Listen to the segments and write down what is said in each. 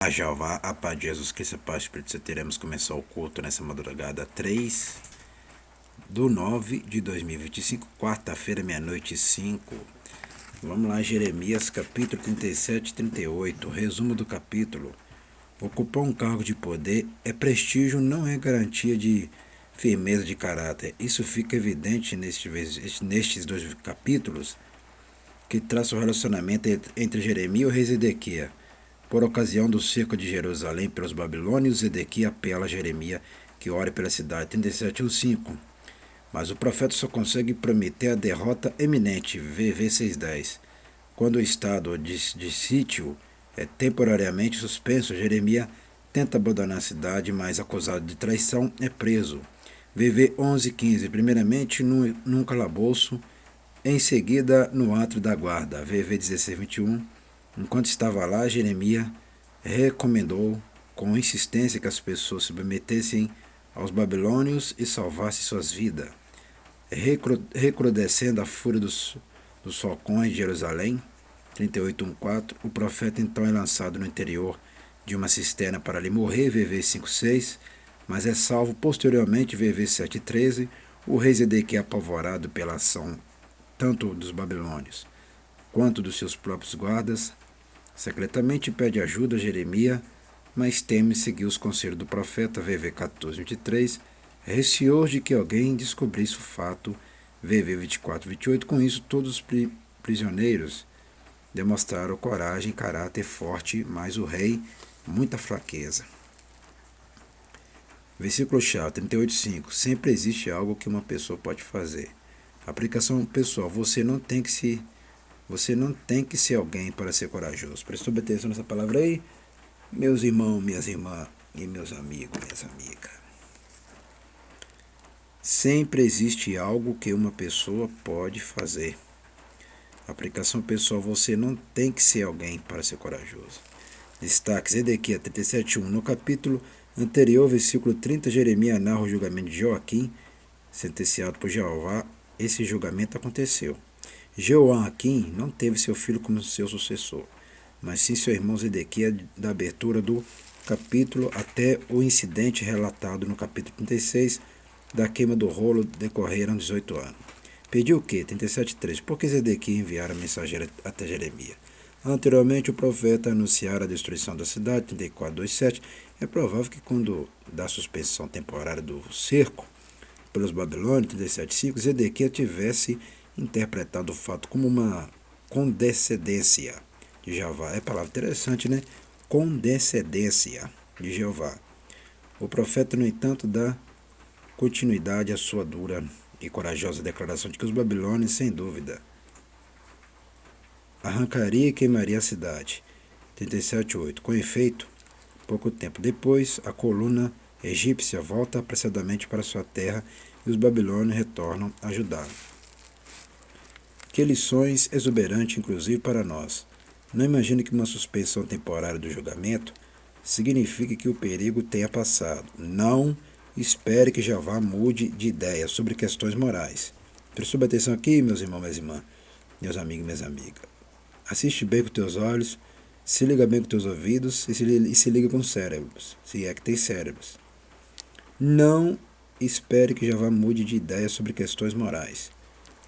A Jeová, a paz de Jesus Cristo, a paz do Espírito Santo, teremos começar o culto nessa madrugada 3/9/2025, quarta-feira, meia-noite e 5. Vamos lá, Jeremias, capítulo 37 e 38, resumo do capítulo. Ocupar um cargo de poder é prestígio, não é garantia de firmeza de caráter. Isso fica evidente nestes dois capítulos, que traça o relacionamento entre Jeremias e o rei Zedequias. Por ocasião do cerco de Jerusalém pelos babilônios, Zedequias apela a Jeremias que ore pela cidade. 37:5. Mas o profeta só consegue prometer a derrota eminente. VV 6:10. Quando o estado de sítio é temporariamente suspenso, Jeremias tenta abandonar a cidade, mas acusado de traição é preso. VV 11:15. Primeiramente num calabouço, em seguida no átrio da guarda. VV 16:21. Enquanto estava lá, Jeremias recomendou com insistência que as pessoas se submetessem aos babilônios e salvassem suas vidas. Recrudescendo a fúria dos falcões de Jerusalém, 38:4, o profeta então é lançado no interior de uma cisterna para ali morrer, VV 5:6, mas é salvo posteriormente, VV 7:13, o rei Zedequias, apavorado pela ação tanto dos babilônios quanto dos seus próprios guardas, secretamente pede ajuda a Jeremias, mas teme seguir os conselhos do profeta, VV 14:23, receoso de que alguém descobrisse o fato, VV 24:28. Com isso, todos os prisioneiros demonstraram coragem e caráter forte, mas o rei, muita fraqueza. Versículo-chave 38:5. Sempre existe algo que uma pessoa pode fazer. Aplicação pessoal. Você não tem que ser alguém para ser corajoso. Prestou atenção nessa palavra aí? Meus irmãos, minhas irmãs e meus amigos, minhas amigas. Sempre existe algo que uma pessoa pode fazer. Aplicação pessoal. Você não tem que ser alguém para ser corajoso. Destaque Zedequias 37:1. No capítulo anterior, versículo 30, Jeremias narra o julgamento de Joaquim, sentenciado por Jeová. Esse julgamento aconteceu. Joaquim não teve seu filho como seu sucessor, mas sim seu irmão Zedequias, da abertura do capítulo até o incidente relatado no capítulo 36, da queima do rolo, decorreram 18 anos. Pediu o quê? 37:3. Por que Zedequias enviara mensageiro até Jeremias? Anteriormente, o profeta anunciara a destruição da cidade, 34:2-7. É provável que quando da suspensão temporária do cerco pelos babilônios, 37:5, Zedequias tivesse interpretado o fato como uma condescendência de Jeová. É palavra interessante, né? Condescendência de Jeová. O profeta, no entanto, dá continuidade à sua dura e corajosa declaração de que os babilônios, sem dúvida, arrancaria e queimaria a cidade. 37:8. Com efeito, pouco tempo depois, a coluna egípcia volta apressadamente para sua terra e os babilônios retornam a Judá. Que lições exuberantes, inclusive para nós. Não imagine que uma suspensão temporária do julgamento signifique que o perigo tenha passado. Não espere que Jeová mude de ideia sobre questões morais. Preste atenção aqui, meus irmãos, minhas irmãs, meus amigos e minhas amigas. Assiste bem com teus olhos, se liga bem com teus ouvidos e se liga com os cérebros, se é que tem cérebros. Não espere que Jeová mude de ideia sobre questões morais.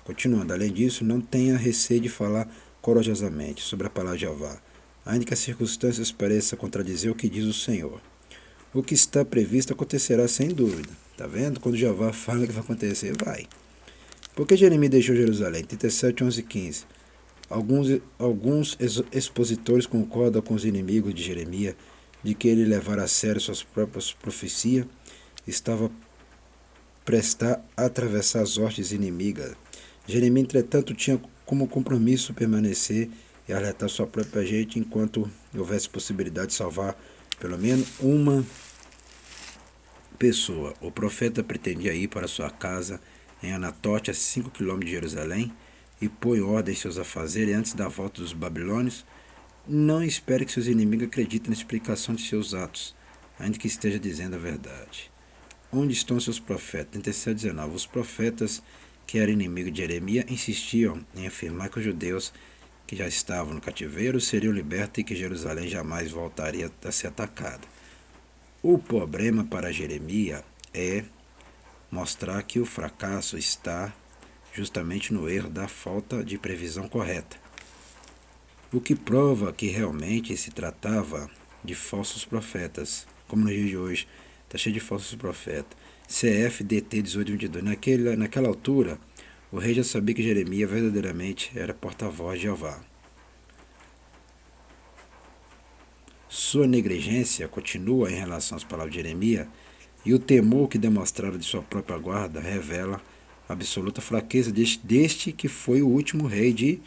Continuando, além disso, não tenha receio de falar corajosamente sobre a palavra de Jeová, ainda que as circunstâncias pareçam contradizer o que diz o Senhor. O que está previsto acontecerá sem dúvida. Está vendo? Quando Jeová fala que vai acontecer, vai. Por que Jeremias deixou Jerusalém? 37:11-15. Alguns expositores concordam com os inimigos de Jeremias de que ele levara a sério suas próprias profecias, estava prestar a atravessar as hostes inimigas. Jeremias, entretanto, tinha como compromisso permanecer e alertar sua própria gente enquanto houvesse possibilidade de salvar pelo menos uma pessoa. O profeta pretendia ir para sua casa em Anatote, a 5 km de Jerusalém, e pôr em ordem seus afazeres antes da volta dos babilônios. Não espere que seus inimigos acreditem na explicação de seus atos, ainda que esteja dizendo a verdade. Onde estão seus profetas? 37:19. Os profetas, que eram inimigos de Jeremias, insistiam em afirmar que os judeus que já estavam no cativeiro, seriam libertos e que Jerusalém jamais voltaria a ser atacada. O problema para Jeremias é mostrar que o fracasso está justamente no erro da falta de previsão correta, o que prova que realmente se tratava de falsos profetas, como no dia de hoje, está cheio de falsos profetas. CFDT 1822. Naquela altura, o rei já sabia que Jeremias verdadeiramente era porta-voz de Jeová. Sua negligência continua em relação às palavras de Jeremias, e o temor que demonstrara de sua própria guarda revela a absoluta fraqueza deste que foi o último rei de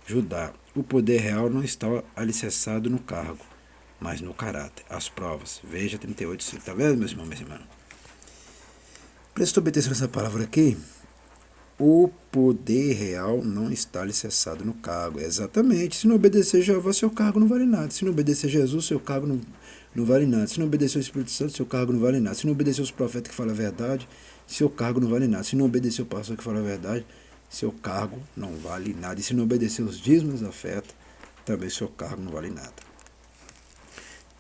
Judá. O poder real não estava alicerçado no cargo, mas no caráter. As provas. Veja 38. Está vendo, meus irmãos, minhas irmãs? Prestou bem atenção nessa palavra aqui? O poder real não está alicerçado no cargo. Exatamente. Se não obedecer Jeová, seu cargo não vale nada. Se não obedecer Jesus, seu cargo não vale nada. Se não obedecer o Espírito Santo, seu cargo não vale nada. Se não obedecer os profetas que falam a verdade, seu cargo não vale nada. Se não obedecer o pastor que fala a verdade, seu cargo não vale nada. E se não obedecer os dízimos da oferta, também seu cargo não vale nada.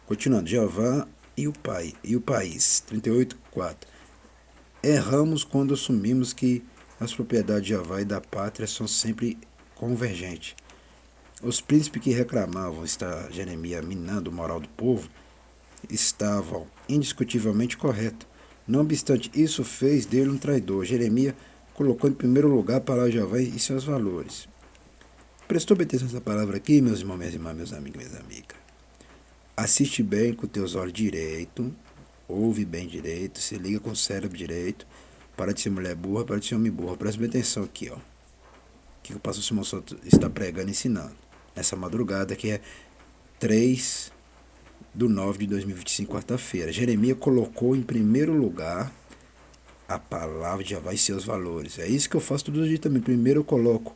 Continuando, Jeová e o país. 38:4. Erramos quando assumimos que as propriedades de Jeová e da pátria são sempre convergentes. Os príncipes que reclamavam estar Jeremias minando o moral do povo estavam indiscutivelmente corretos. Não obstante, isso fez dele um traidor. Jeremias colocou em primeiro lugar a palavra de Jeová e seus valores. Prestou bem atenção nessa palavra aqui, meus irmãos, minhas irmãs, meus amigos, minhas amigas. Assiste bem com teus olhos direito, ouve bem direito, se liga com o cérebro direito. Para de ser mulher burra, para de ser homem burra. Presta bem atenção aqui, ó. O que o pastor Simão Souto está pregando e ensinando. Nessa madrugada, que é 3/9/2025, quarta-feira. Jeremias colocou em primeiro lugar a palavra de Jeová e seus valores. É isso que eu faço todos os dias também. Primeiro eu coloco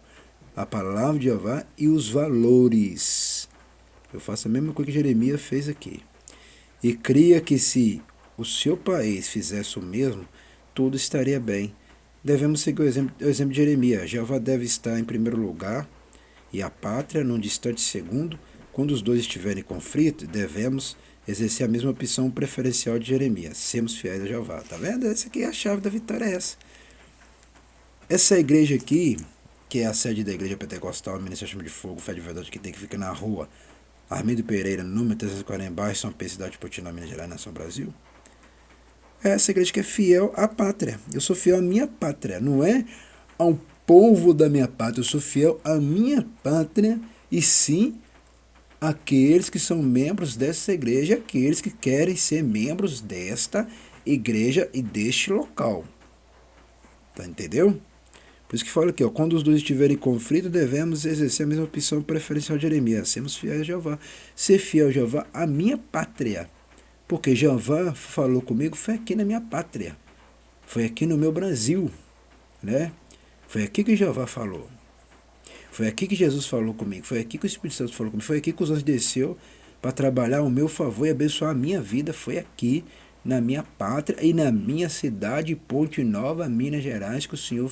a palavra de Jeová e os valores. Eu faço a mesma coisa que Jeremias fez aqui. E cria que se o seu país fizesse o mesmo, tudo estaria bem. Devemos seguir o exemplo de Jeremias. Jeová deve estar em primeiro lugar e a pátria num distante segundo. Quando os dois estiverem em conflito, devemos exercer a mesma opção preferencial de Jeremias. Sermos fiéis a Jeová. Tá vendo? Essa aqui é a chave da vitória, é essa. Essa igreja aqui, que é a sede da igreja pentecostal, Ministério Chama de Fogo, Fé de Verdade, que tem que ficar na rua Armindo Pereira, número 340, bairro São Pedro, cidade de Potina, Minas Gerais, nação Brasil. É essa igreja que é fiel à pátria. Eu sou fiel à minha pátria, não é ao povo da minha pátria. Eu sou fiel à minha pátria e sim àqueles que são membros dessa igreja, aqueles que querem ser membros desta igreja e deste local. Tá, entendeu? Por isso que fala aqui, ó, quando os dois estiverem em conflito, devemos exercer a mesma opção preferencial de Jeremias. Sermos fiéis a Jeová. Ser fiel a Jeová, a minha pátria. Porque Jeová falou comigo, foi aqui na minha pátria. Foi aqui no meu Brasil. Né? Foi aqui que Jeová falou. Foi aqui que Jesus falou comigo. Foi aqui que o Espírito Santo falou comigo. Foi aqui que os anjos desceu para trabalhar ao meu favor e abençoar a minha vida. Foi aqui, na minha pátria e na minha cidade, Ponte Nova, Minas Gerais, que o Senhor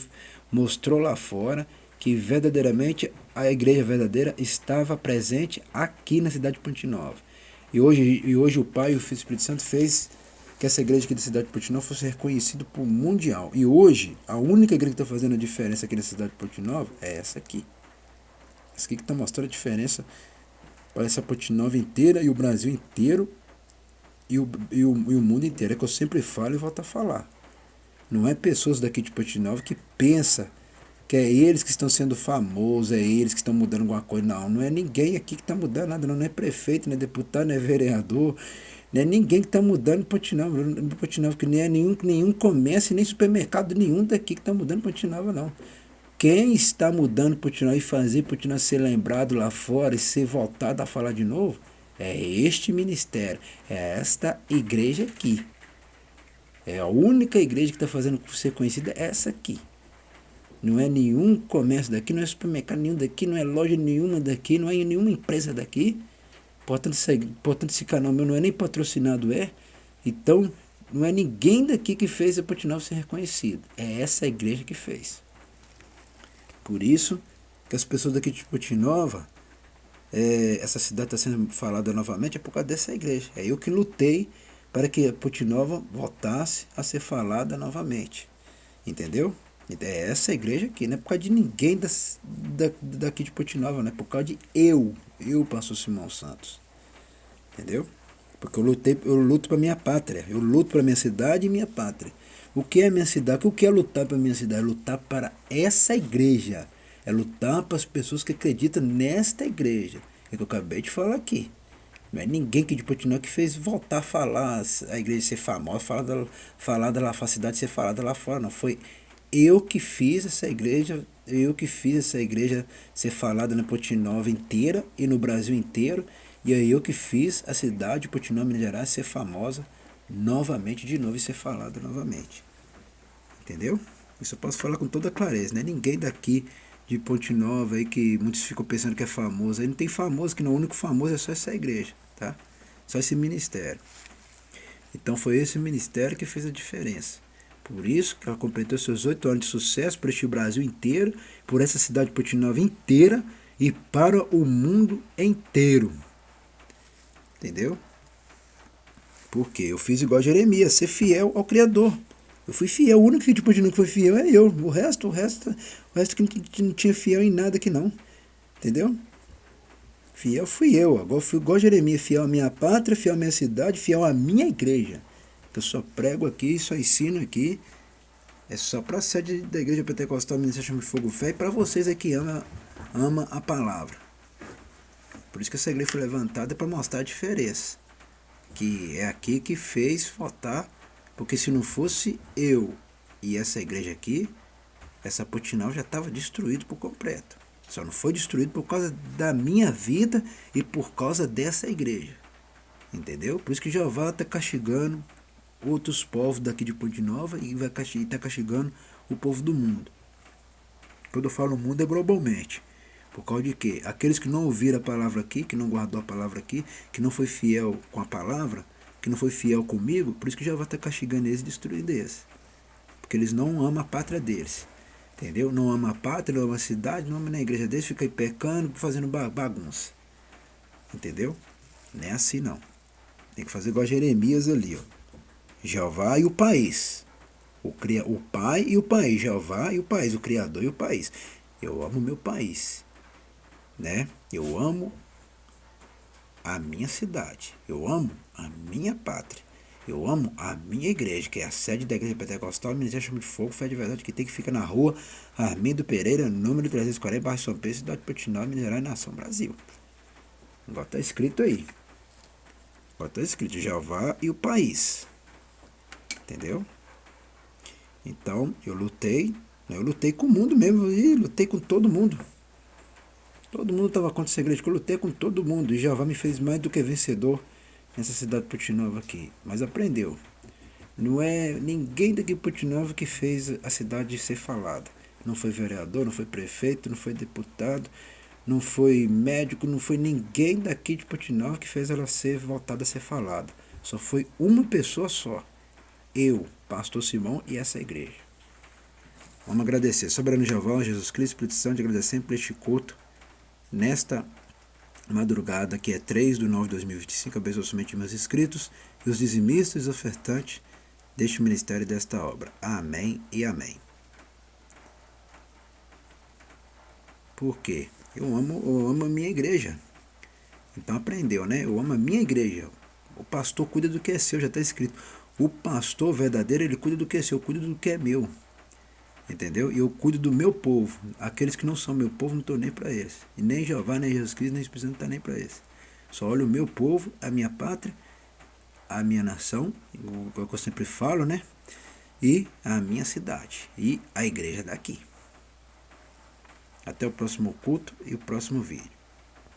mostrou lá fora que verdadeiramente a igreja verdadeira estava presente aqui na cidade de Ponte Nova. E hoje o Pai e o Filho e o Espírito Santo fez que essa igreja aqui da cidade de Ponte Nova fosse reconhecida por mundial. E hoje, a única igreja que está fazendo a diferença aqui na cidade de Ponte Nova é essa aqui. Essa aqui que está mostrando a diferença para essa Ponte Nova inteira e o Brasil inteiro e o mundo inteiro. É que eu sempre falo e volto a falar. Não é pessoas daqui de Ponte Nova que pensam que é eles que estão sendo famosos, é eles que estão mudando alguma coisa. Não, não é ninguém aqui que está mudando nada. Não é prefeito, não é deputado, não é vereador. Não é ninguém que está mudando Ponte Nova, que nem é nenhum comércio, nem supermercado nenhum daqui que está mudando Ponte Nova, não. Quem está mudando Ponte Nova e fazer Ponte Nova ser lembrado lá fora e ser voltado a falar de novo, é este ministério, é esta igreja aqui. É a única igreja que está fazendo ser conhecida, é essa aqui. Não é nenhum comércio daqui, não é supermercado nenhum daqui, não é loja nenhuma daqui, não é nenhuma empresa daqui. Portanto, esse canal meu não é nem patrocinado, é. Então, não é ninguém daqui que fez a Ponte Nova ser reconhecido. É essa igreja que fez. Por isso que as pessoas daqui de Ponte Nova essa cidade está sendo falada novamente, é por causa dessa igreja. É eu que lutei para que Ponte Nova voltasse a ser falada novamente. Entendeu? É essa igreja aqui, não é por causa de ninguém daqui de Ponte Nova, não é por causa de eu, pastor Simão Santos. Entendeu? Porque eu luto para minha pátria, eu luto para minha cidade e minha pátria. O que é minha cidade? O que é lutar para minha cidade? É lutar para essa igreja. É lutar para as pessoas que acreditam nesta igreja. É o que eu acabei de falar aqui. Não é ninguém que de Portinão que fez voltar a falar, a igreja ser famosa, falar da a cidade ser falada lá fora. Não, foi eu que fiz essa igreja, eu que fiz essa igreja ser falada na Portinova inteira e no Brasil inteiro. E é eu que fiz a cidade de Portinão, Minas Gerais, ser famosa novamente, de novo, e ser falada novamente. Entendeu? Isso eu posso falar com toda clareza, né? Ninguém daqui de Ponte Nova aí que muitos ficam pensando que é famoso. Aí não tem famoso, que não, o único famoso é só essa igreja, tá? Só esse ministério. Então foi esse ministério que fez a diferença. Por isso que ela completou seus 8 anos de sucesso por este Brasil inteiro, por essa cidade de Ponte Nova inteira e para o mundo inteiro. Entendeu? Porque eu fiz igual a Jeremias, ser fiel ao Criador. Eu fui fiel, o único que tipo de que foi fiel é eu. O resto que não tinha fiel em nada aqui não. Entendeu? Fiel fui eu. Agora fui igual a Jeremias, fiel à minha pátria, fiel à minha cidade, fiel à minha igreja. Eu só prego aqui, só ensino aqui. É só para a sede da igreja pentecostal Ministério de Fogo Fé e para vocês aí que ama a palavra. Por isso que essa igreja foi levantada para mostrar a diferença. Que é aqui que fez votar, porque se não fosse eu e essa igreja aqui, essa Portinal já estava destruído por completo. Só não foi destruído por causa da minha vida e por causa dessa igreja. Entendeu? Por isso que Jeová está castigando outros povos daqui de Ponte Nova e está castigando o povo do mundo. Quando eu falo mundo é globalmente. Por causa de quê? Aqueles que não ouviram a palavra aqui, que não guardou a palavra aqui, que não foi fiel com a palavra, que não foi fiel comigo, por isso que Jeová está castigando eles e destruindo eles. Porque eles não amam a pátria deles. Entendeu? Não amam a pátria, não amam a cidade, não amam na igreja deles, fica aí pecando, fazendo bagunça. Entendeu? Não é assim não. Tem que fazer igual a Jeremias ali, ó. Jeová e o país. O pai e o país. Jeová e o país. O Criador e o país. Eu amo o meu país. Né? Eu amo a minha cidade. Eu amo a minha pátria. Eu amo a minha igreja, que é a sede da Igreja Pentecostal, Ministério Chama de Fogo, Fé de Verdade, que tem que ficar na rua Armindo Pereira, número 340, bairro São Pedro, cidade de Portinal, Minas Gerais, Nação Brasil. Agora está escrito aí. Agora está escrito Jeová e o país. Entendeu? Então, eu lutei com o mundo mesmo, e lutei com todo mundo. Todo mundo estava contra essa igreja, que eu lutei com todo mundo. E Jeová me fez mais do que vencedor nessa cidade de Portinova aqui. Mas aprendeu. Não é ninguém daqui de Portinova que fez a cidade ser falada. Não foi vereador, não foi prefeito, não foi deputado, não foi médico, não foi ninguém daqui de Portinova que fez ela ser voltada a ser falada. Só foi uma pessoa só. Eu, pastor Simão e essa igreja. Vamos agradecer. Soberano Jeová, Jesus Cristo, Espírito Santo, agradecer por este culto. Nesta madrugada, que é 3/9/2025, abençoa somente meus inscritos e os dizimistas e ofertantes deste ministério e desta obra. Amém e amém. Por quê? Eu amo a minha igreja. Então aprendeu, né? Eu amo a minha igreja. O pastor cuida do que é seu, já está escrito. O pastor verdadeiro, ele cuida do que é seu, cuida do que é meu. Entendeu? E eu cuido do meu povo. Aqueles que não são meu povo, não estou nem para eles. E nem Jeová, nem Jesus Cristo, nem Espírito Santo não está nem para eles. Só olho o meu povo, a minha pátria, a minha nação, o que eu sempre falo, né? E a minha cidade. E a igreja daqui. Até o próximo culto e o próximo vídeo.